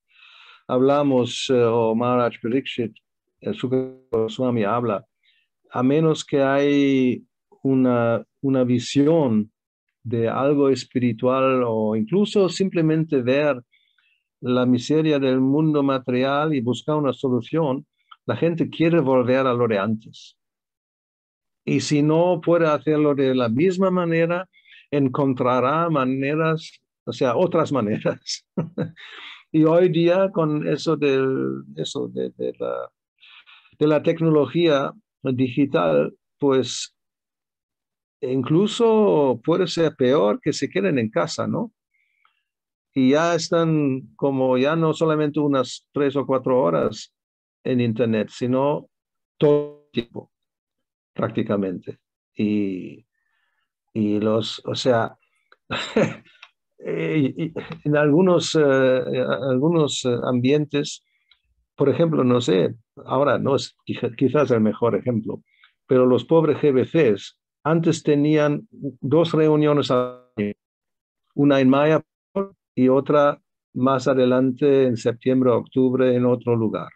A: hablamos, o Maharaj Pariksit, el Sukha Goswami habla, a menos que hay una visión de algo espiritual o incluso simplemente ver la miseria del mundo material y buscar una solución, la gente quiere volver a lo de antes. Y si no puede hacerlo de la misma manera, encontrará maneras, o sea, otras maneras. Y hoy día con eso de la tecnología digital, pues incluso puede ser peor que se queden en casa, ¿no? Y ya están como ya no solamente unas 3 o 4 horas en Internet, sino todo el tiempo, prácticamente. Y o sea, en algunos ambientes, por ejemplo, no sé, ahora no es quizás el mejor ejemplo, pero los pobres GBCs antes tenían 2 reuniones al año, una en Maya y otra más adelante en septiembre, octubre en otro lugar.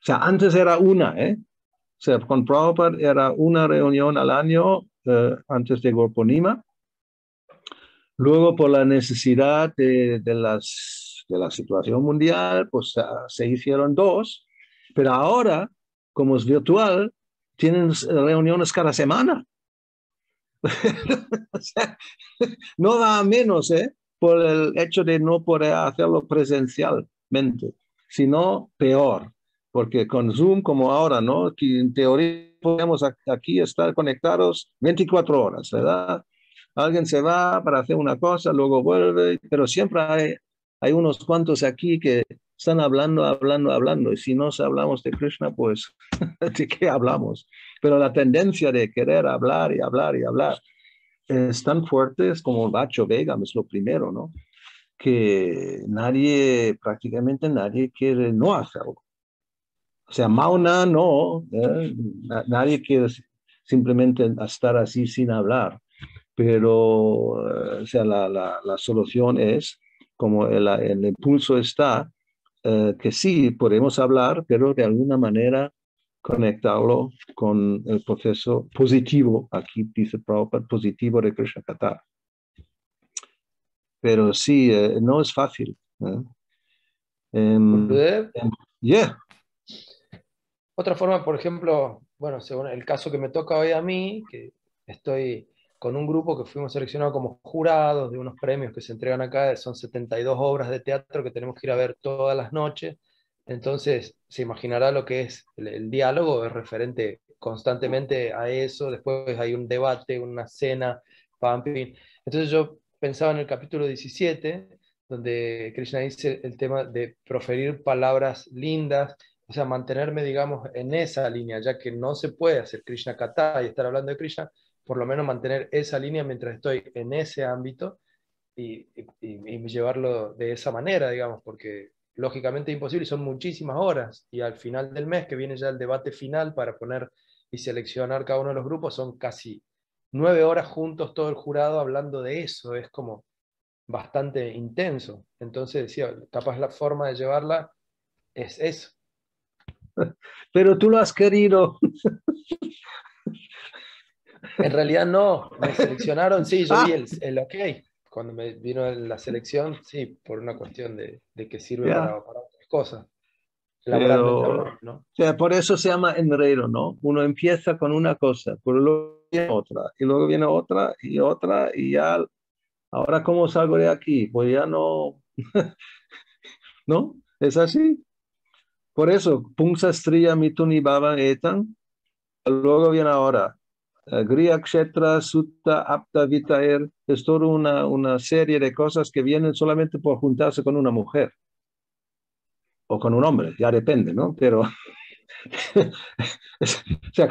A: O sea, antes era una, ¿eh? O sea, con Prabhupada era una reunión al año antes de Gorponima. Luego, por la necesidad de la situación mundial, pues se hicieron 2, pero ahora, como es virtual, tienen reuniones cada semana. O sea, no da menos, por el hecho de no poder hacerlo presencialmente, sino peor, porque con Zoom, como ahora, ¿no? Que en teoría podemos aquí estar conectados 24 horas, ¿verdad? Alguien se va para hacer una cosa, luego vuelve, pero siempre hay unos cuantos aquí que están hablando, y si no hablamos de Krishna, pues, ¿de qué hablamos? Pero la tendencia de querer hablar y hablar y hablar es tan fuerte, es como Vacho Vega, es lo primero, ¿no? Que prácticamente nadie quiere no hacerlo. O sea, Mauna no, nadie quiere simplemente estar así sin hablar, pero o sea, la solución es, como el impulso está, que sí, podemos hablar, pero de alguna manera conectarlo con el proceso positivo, aquí dice Prabhupada, positivo de Krishna Kata. Pero sí, no es fácil.
C: Gurudev,
A: Yeah.
C: otra forma, por ejemplo, bueno, según el caso que me toca hoy a mí, que estoy con un grupo que fuimos seleccionados como jurados de unos premios que se entregan acá, son 72 obras de teatro que tenemos que ir a ver todas las noches. Entonces, se imaginará lo que es el diálogo, es referente constantemente a eso. Después hay un debate, una cena, pumping. Entonces, yo pensaba en el capítulo 17, donde Krishna dice el tema de proferir palabras lindas, o sea, mantenerme, digamos, en esa línea, ya que no se puede hacer Krishna Kata y estar hablando de Krishna, por lo menos mantener esa línea mientras estoy en ese ámbito y llevarlo de esa manera, digamos, porque lógicamente imposible, y son muchísimas horas, y al final del mes, que viene ya el debate final para poner y seleccionar cada uno de los grupos, son casi 9 horas juntos todo el jurado hablando de eso, es como bastante intenso. Entonces decía, capaz la forma de llevarla es eso.
A: Pero tú lo has querido.
C: En realidad no, me seleccionaron, sí, yo vi el ok. Cuando me vino la selección, sí, por una cuestión de que sirve
A: Ya,
C: para otras cosas, laboralmente
A: pero,
C: hablando, ¿no?
A: o sea, por eso se llama enredo, ¿no? Uno empieza con una cosa, pero luego viene otra, y luego viene otra, y ya, ahora ¿cómo salgo de aquí? Pues ya no, ¿no? Es así. Por eso, Pumsa Striya Mituni Baba Etan, luego viene ahora. Griya Kshetra Sutta Apta Vitaer, es toda una serie de cosas que vienen solamente por juntarse con una mujer o con un hombre, ya depende, ¿no? Pero, o sea,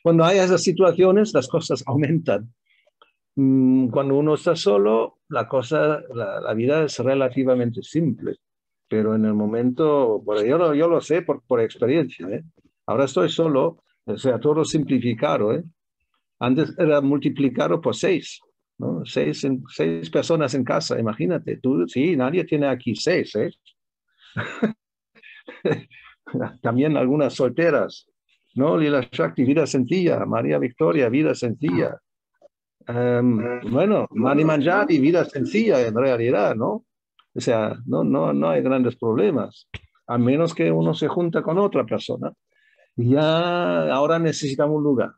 A: cuando hay esas situaciones, las cosas aumentan. Cuando uno está solo, la vida es relativamente simple, pero en el momento, bueno, yo lo sé por experiencia, ¿eh? Ahora estoy solo, o sea, todo simplificado, ¿eh? Antes era multiplicado por 6, ¿no? 6 personas en casa, imagínate, tú, sí, nadie tiene aquí 6, ¿eh? También algunas solteras, ¿no? Lila Shakti, vida sencilla, María Victoria, vida sencilla. Bueno, Mani Manjari, vida sencilla en realidad, ¿no? O sea, no hay grandes problemas, a menos que uno se junta con otra persona. Ya ahora necesitamos un lugar.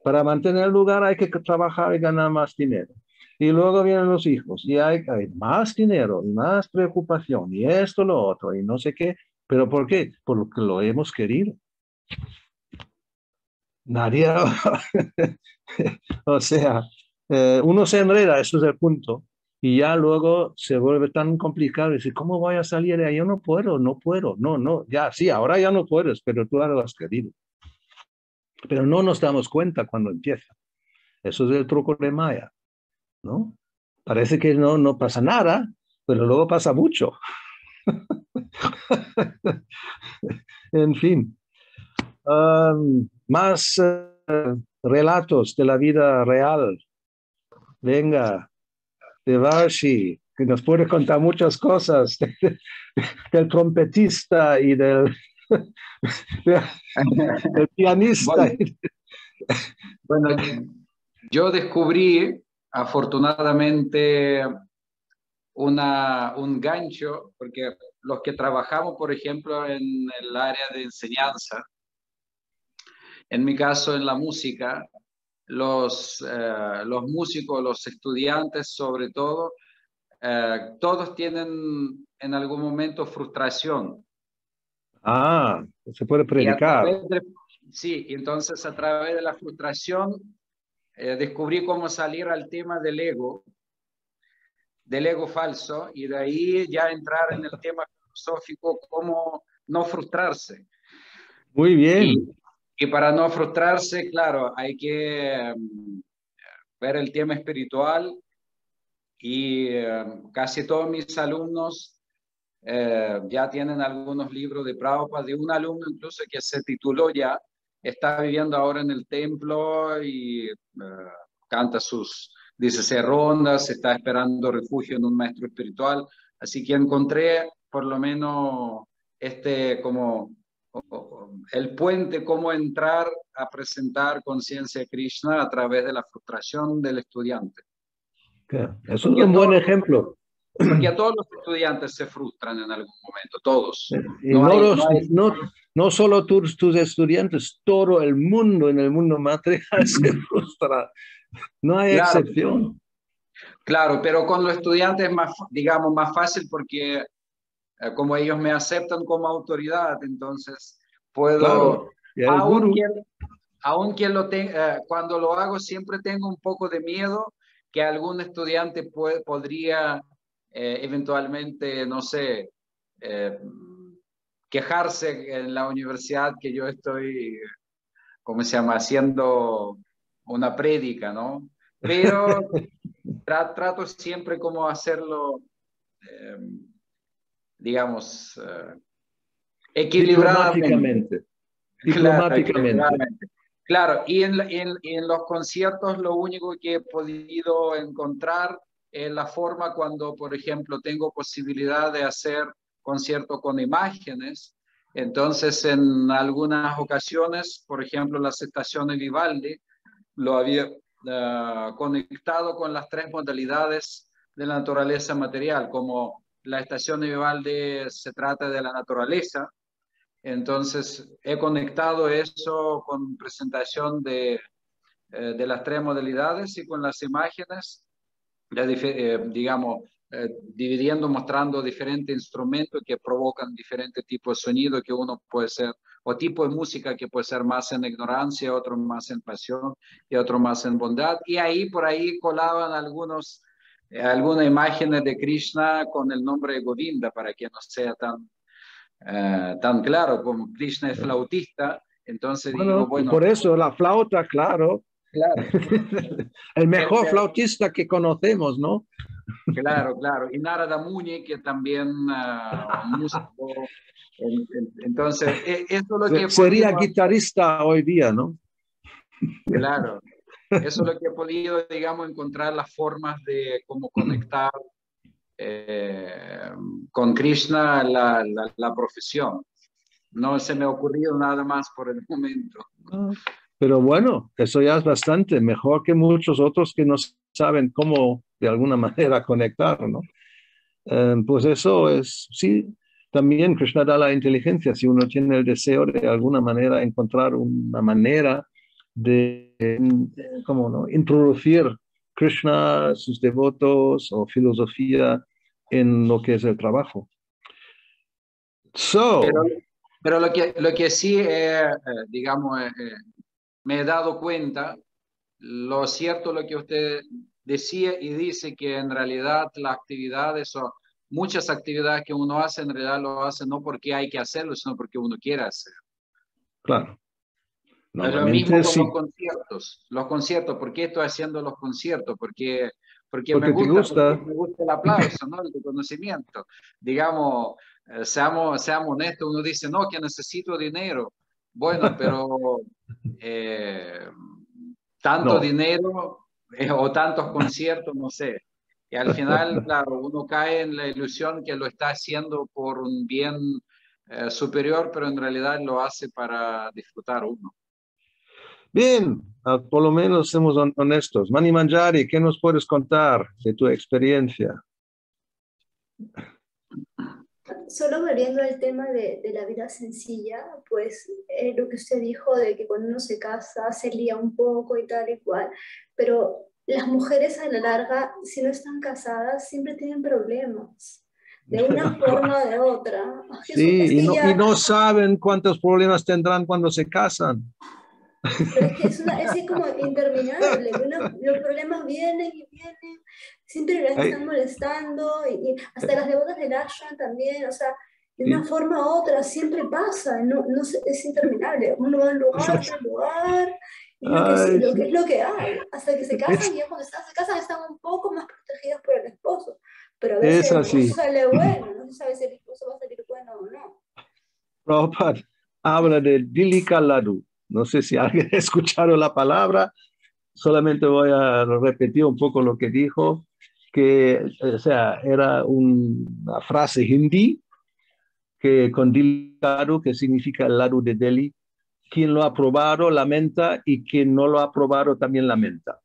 A: Para mantener el lugar hay que trabajar y ganar más dinero. Y luego vienen los hijos y hay más dinero y más preocupación y esto, lo otro y no sé qué. ¿Pero por qué? Porque lo hemos querido. Nadie, o sea, uno se enreda, eso es el punto. Y ya luego se vuelve tan complicado. Y dice, ¿cómo voy a salir de ahí? Yo no puedo, no. Ya, sí, ahora ya no puedes, pero tú ahora lo has querido. Pero no nos damos cuenta cuando empieza. Eso es el truco de Maya, ¿no? Parece que no pasa nada, pero luego pasa mucho. En fin, más relatos de la vida real. Venga, de Varshi, que nos puede contar muchas cosas del trompetista y del pianista.
B: Bueno, yo descubrí afortunadamente un gancho, porque los que trabajamos, por ejemplo, en el área de enseñanza, en mi caso en la música, los músicos, los estudiantes sobre todo, todos tienen en algún momento frustración.
A: Se puede predicar.
B: Sí, entonces a través de la frustración descubrí cómo salir al tema del ego falso, y de ahí ya entrar en el tema filosófico, cómo no frustrarse.
A: Muy bien.
B: Y para no frustrarse, claro, hay que ver el tema espiritual, y casi todos mis alumnos ya tienen algunos libros de Prabhupada, de un alumno incluso que se tituló ya, está viviendo ahora en el templo y canta sus 16 rondas, está esperando refugio en un maestro espiritual, así que encontré por lo menos como el puente, cómo entrar a presentar conciencia de Krishna a través de la frustración del estudiante.
A: Eso es un buen ejemplo.
B: Porque a todos los estudiantes se frustran en algún momento, todos.
A: Y no solo tus estudiantes, todo el mundo en el mundo material se frustra. No hay excepción.
B: Claro, pero con los estudiantes es más, digamos, más fácil porque como ellos me aceptan como autoridad, entonces puedo,
A: claro,
B: aunque cuando lo hago siempre tengo un poco de miedo que algún estudiante podría eventualmente, no sé, quejarse en la universidad que yo estoy, ¿cómo se llama?, haciendo una prédica, ¿no? Pero trato siempre como hacerlo digamos, equilibradamente.
A: Diplomáticamente.
B: Claro, y en los conciertos lo único que he podido encontrar es la forma cuando, por ejemplo, tengo posibilidad de hacer conciertos con imágenes. Entonces, en algunas ocasiones, por ejemplo, las estaciones Vivaldi, lo había conectado con las tres modalidades de la naturaleza material, como la estación Vivaldi se trata de la naturaleza. Entonces, he conectado eso con presentación de las tres modalidades y con las imágenes, digamos, dividiendo, mostrando diferentes instrumentos que provocan diferentes tipos de sonido, que uno puede ser, o tipo de música que puede ser más en ignorancia, otro más en pasión y otro más en bondad. Y ahí, por ahí colaban algunas imágenes de Krishna con el nombre de Govinda, para que no sea tan claro. Como Krishna es flautista, entonces digo, bueno.
A: Por eso la flauta, claro.
B: Claro.
A: El mejor flautista que conocemos, ¿no?
B: Claro. Y Narada Muni, que también músico. Entonces, eso es lo que
A: sería guitarrista hoy día, ¿no?
B: Claro. Eso es lo que he podido, digamos, encontrar las formas de cómo conectar con Krishna la profesión. No se me ha ocurrido nada más por el momento.
A: Pero bueno, eso ya es bastante, mejor que muchos otros que no saben cómo de alguna manera conectar, ¿no? Pues eso es, sí, también Krishna da la inteligencia, si uno tiene el deseo de alguna manera encontrar una manera de, ¿cómo no?, introducir Krishna, sus devotos o filosofía en lo que es el trabajo.
B: Pero lo que sí, digamos, me he dado cuenta, lo cierto lo que usted decía y dice, que en realidad las actividades o muchas actividades que uno hace, en realidad lo hace no porque hay que hacerlo, sino porque uno quiere hacerlo.
A: Claro.
B: Es lo mismo con los conciertos. ¿Por qué estoy haciendo los conciertos? Porque me gusta el aplauso, ¿no? El reconocimiento. Digamos, seamos honestos, uno dice, no, que necesito dinero. Bueno, pero tanto dinero o tantos conciertos, no sé. Y al final, claro, uno cae en la ilusión que lo está haciendo por un bien superior, pero en realidad lo hace para disfrutar uno.
A: Bien, por lo menos somos honestos. Mani Manjari, ¿qué nos puedes contar de tu experiencia?
F: Solo volviendo al tema de la vida sencilla, pues lo que usted dijo de que cuando uno se casa se lía un poco y tal y cual, pero las mujeres a la larga, si no están casadas, siempre tienen problemas, de una forma o de otra.
A: Sí, y no saben cuántos problemas tendrán cuando se casan.
F: Pero es que es como interminable, los problemas vienen y vienen, siempre las están molestando, y hasta las devotas del ashram también, o sea, de una forma u otra siempre pasa, es interminable, uno va a un lugar, otro lugar, y lo que es lo que hay, hasta que se casan, y ya cuando se casan están un poco más protegidas por el esposo, pero a veces el esposo sale bueno, no se sabe si el esposo va a salir bueno o no.
A: Prabhupada habla de Dilika Ladu. No sé si alguien ha escuchado la palabra, solamente voy a repetir un poco lo que dijo, que, o sea, era una frase hindi, que con Dilika Ladu, que significa el ladu de Delhi, quien lo ha probado lamenta y quien no lo ha probado también lamenta.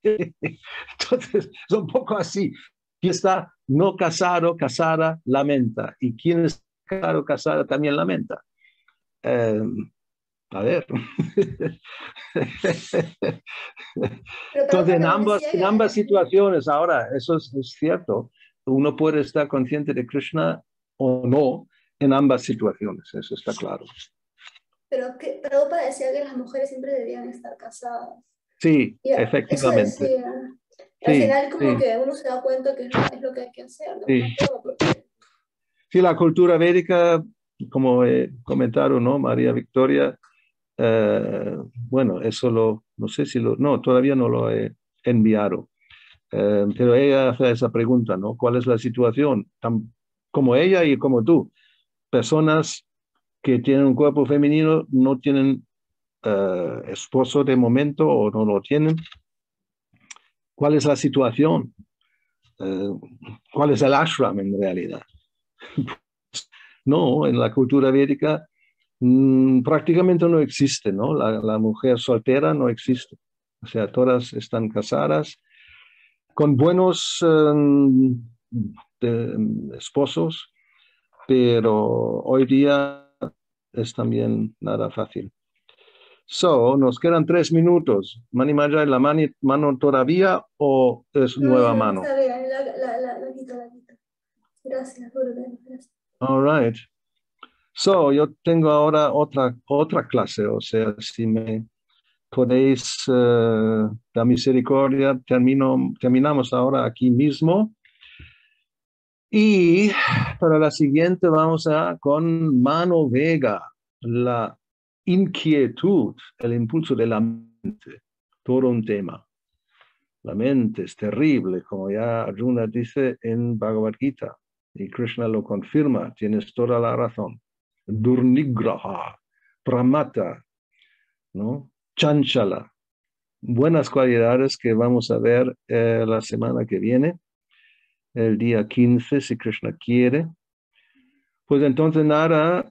A: Entonces, es un poco así. Quien está no casado, casada, lamenta. Y quien está casado, casada, también lamenta. A ver. Entonces, en ambas situaciones, ahora, eso es cierto, uno puede estar consciente de Krishna o no en ambas situaciones, eso está claro.
F: Pero Prabhupada decía que las mujeres siempre debían estar casadas.
A: Sí, efectivamente.
F: Eso decía. Al final como que uno se da cuenta que es lo que hay que hacer, ¿no?
A: Sí, la cultura védica, como comentaron, ¿no? María Victoria, bueno, eso no sé si no, todavía no lo he enviado, Pero ella hace esa pregunta, ¿no? ¿Cuál es la situación? Como ella y como tú. Personas que tienen un cuerpo femenino no tienen esposo de momento o no lo tienen. ¿Cuál es la situación? ¿Cuál es el ashram en realidad? No, en la cultura védica prácticamente no existe, ¿no? La mujer soltera no existe. O sea, todas están casadas con buenos esposos, pero hoy día es también nada fácil. Nos quedan 3 minutos. Mani Maya, ¿la mano todavía o es nueva mano?
F: Está bien, la quito. Gracias, gracias.
A: All right. Yo tengo ahora otra clase, o sea, si me podéis dar misericordia, terminamos ahora aquí mismo. Y para la siguiente vamos con Mano Vega, la inquietud, el impulso de la mente, todo un tema. La mente es terrible, como ya Arjuna dice en Bhagavad Gita, y Krishna lo confirma, tienes toda la razón. Durnigraha, Pramata, ¿no? Chanchala, buenas cualidades que vamos a ver la semana que viene, el día 15, si Krishna quiere. Pues entonces nada,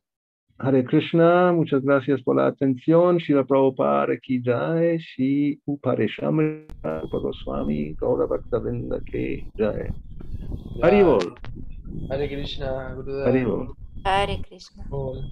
A: Hare Krishna, muchas gracias por la atención. Srila Prabhupada ki jai, Shri Uparisham Goswami, Gaura Bhaktavinda ki jai. Hari Bol.
C: Hare Krishna, Gurudev.
A: Hari Bol.
G: Hare Krishna.
C: Bol.